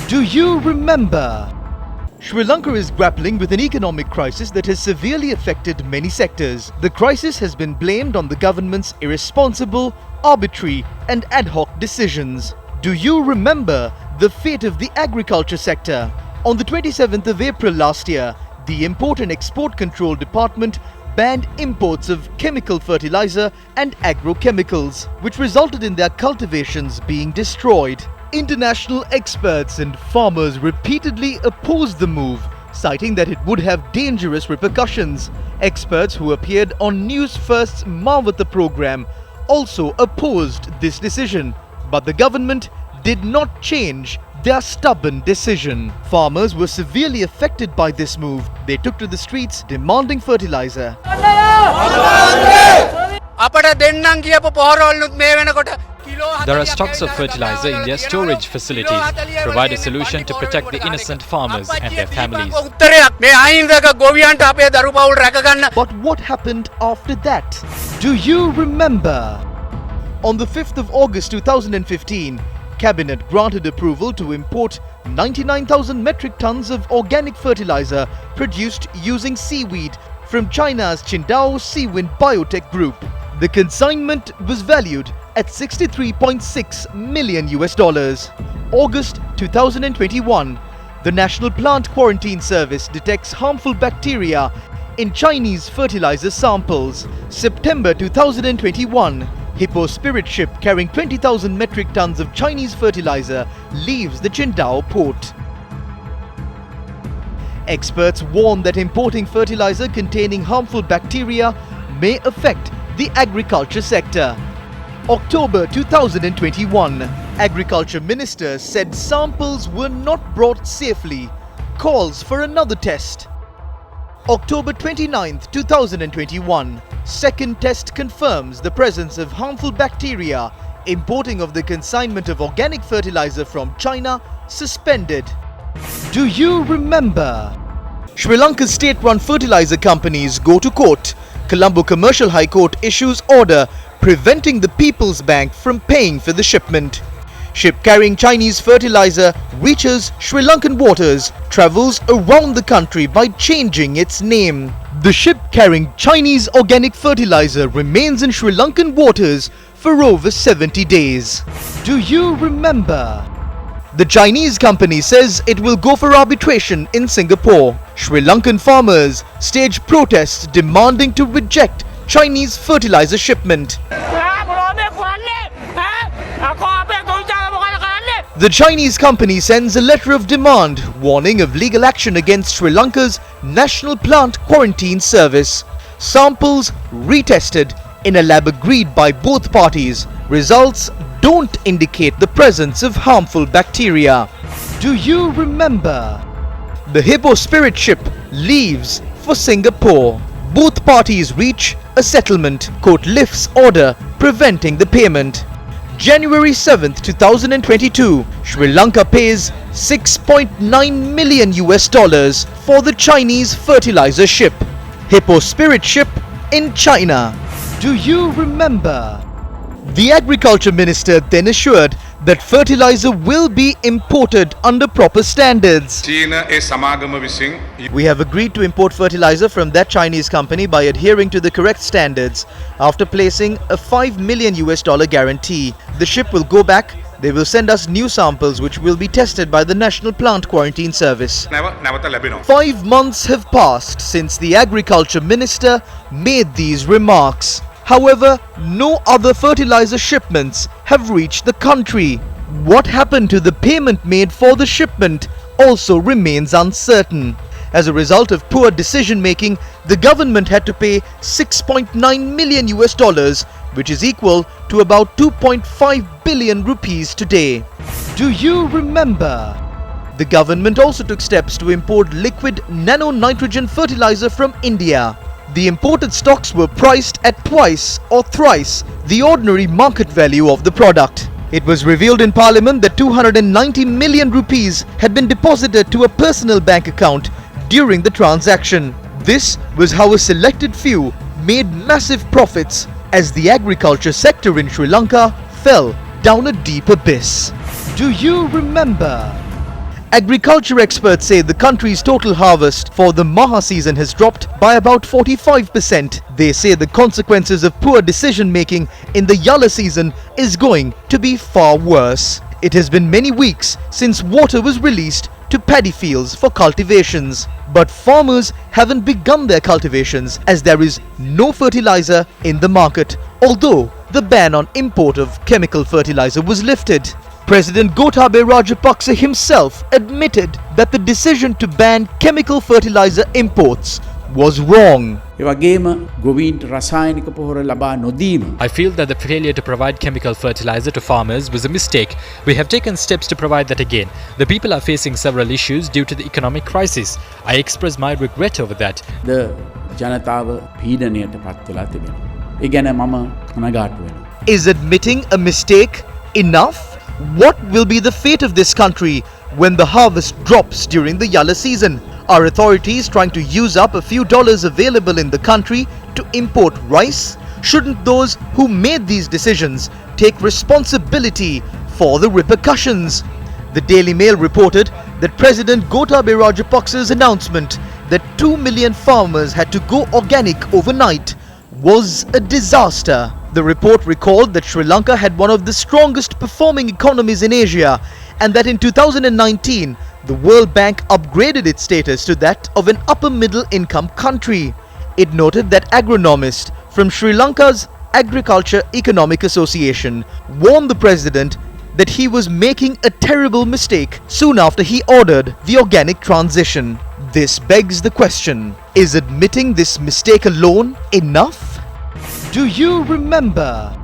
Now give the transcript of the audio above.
Do you remember? Sri Lanka is grappling with an economic crisis that has severely affected many sectors. The crisis has been blamed on the government's irresponsible, arbitrary and ad hoc decisions. Do you remember the fate of the agriculture sector? On the 27th of April last year, the Import and Export Control Department banned imports of chemical fertilizer and agrochemicals, which resulted in their cultivations being destroyed. International experts and farmers repeatedly opposed the move, citing that it would have dangerous repercussions. Experts who appeared on Newsfirst's Marvata program also opposed this decision, but the government did not change their stubborn decision. Farmers were severely affected by this move. They took to the streets demanding fertilizer. There are stocks of fertilizer in their storage facilities. Provide a solution to protect the innocent farmers and their families. But what happened after that? Do you remember? On the 5th of August 2015, Cabinet granted approval to import 99,000 metric tons of organic fertilizer produced using seaweed from China's Qingdao Seawind Biotech Group. The consignment was valued at $63.6 million. August 2021, the National Plant Quarantine Service detects harmful bacteria in Chinese fertilizer samples. September 2021, Hippo Spirit ship carrying 20,000 metric tons of Chinese fertilizer leaves the Qingdao port. Experts warn that importing fertilizer containing harmful bacteria may affect the agriculture sector. October 2021, Agriculture Minister said samples were not brought safely. Calls for another test. October 29, 2021, second test confirms the presence of harmful bacteria. Importing of the consignment of organic fertilizer from China suspended. Do you remember? Sri Lanka's state-run fertilizer companies go to court. Colombo Commercial High Court issues order preventing the People's Bank from paying for the shipment. Ship carrying Chinese fertilizer reaches Sri Lankan waters, travels around the country by changing its name. The ship carrying Chinese organic fertilizer remains in Sri Lankan waters for over 70 days. Do you remember? The Chinese company says it will go for arbitration in Singapore. Sri Lankan farmers stage protests demanding to reject Chinese fertilizer shipment. The Chinese company sends a letter of demand warning of legal action against Sri Lanka's National Plant Quarantine Service. Samples retested in a lab agreed by both parties. Results don't indicate the presence of harmful bacteria. Do you remember? The Hippo Spirit ship leaves for Singapore. Both parties reach a settlement. Court lifts order preventing the payment. January 7th, 2022, Sri Lanka pays $6.9 million for the Chinese fertilizer ship. Hippo Spirit ship in China. Do you remember? The Agriculture Minister then assured that fertilizer will be imported under proper standards. We have agreed to import fertilizer from that Chinese company by adhering to the correct standards. After placing a $5 million guarantee, the ship will go back. They will send us new samples which will be tested by the National Plant Quarantine Service. 5 months have passed since the Agriculture Minister made these remarks. However, no other fertilizer shipments have reached the country. What happened to the payment made for the shipment also remains uncertain. As a result of poor decision making, the government had to pay $6.9 million, which is equal to about 2.5 billion rupees today. Do you remember? The government also took steps to import liquid nano-nitrogen fertilizer from India. The imported stocks were priced at twice or thrice the ordinary market value of the product. It was revealed in Parliament that 290 million rupees had been deposited to a personal bank account during the transaction. This was how a selected few made massive profits as the agriculture sector in Sri Lanka fell down a deep abyss. Do you remember? Agriculture experts say the country's total harvest for the Maha season has dropped by about 45%. They say the consequences of poor decision making in the Yalla season is going to be far worse. It has been many weeks since water was released to paddy fields for cultivations. But farmers haven't begun their cultivations as there is no fertilizer in the market, although the ban on import of chemical fertilizer was lifted. President Gotabaya Rajapaksa himself admitted that the decision to ban chemical fertilizer imports was wrong. I feel that the failure to provide chemical fertilizer to farmers was a mistake. We have taken steps to provide that again. The people are facing several issues due to the economic crisis. I express my regret over that. Is admitting a mistake enough? What will be the fate of this country when the harvest drops during the Yalla season? Are authorities trying to use up a few dollars available in the country to import rice? Shouldn't those who made these decisions take responsibility for the repercussions? The Daily Mail reported that President Gotabaya Rajapaksa's announcement that 2 million farmers had to go organic overnight was a disaster. The report recalled that Sri Lanka had one of the strongest performing economies in Asia and that in 2019, the World Bank upgraded its status to that of an upper middle income country. It noted that agronomists from Sri Lanka's Agriculture Economic Association warned the president that he was making a terrible mistake soon after he ordered the organic transition. This begs the question, is admitting this mistake alone enough? Do you remember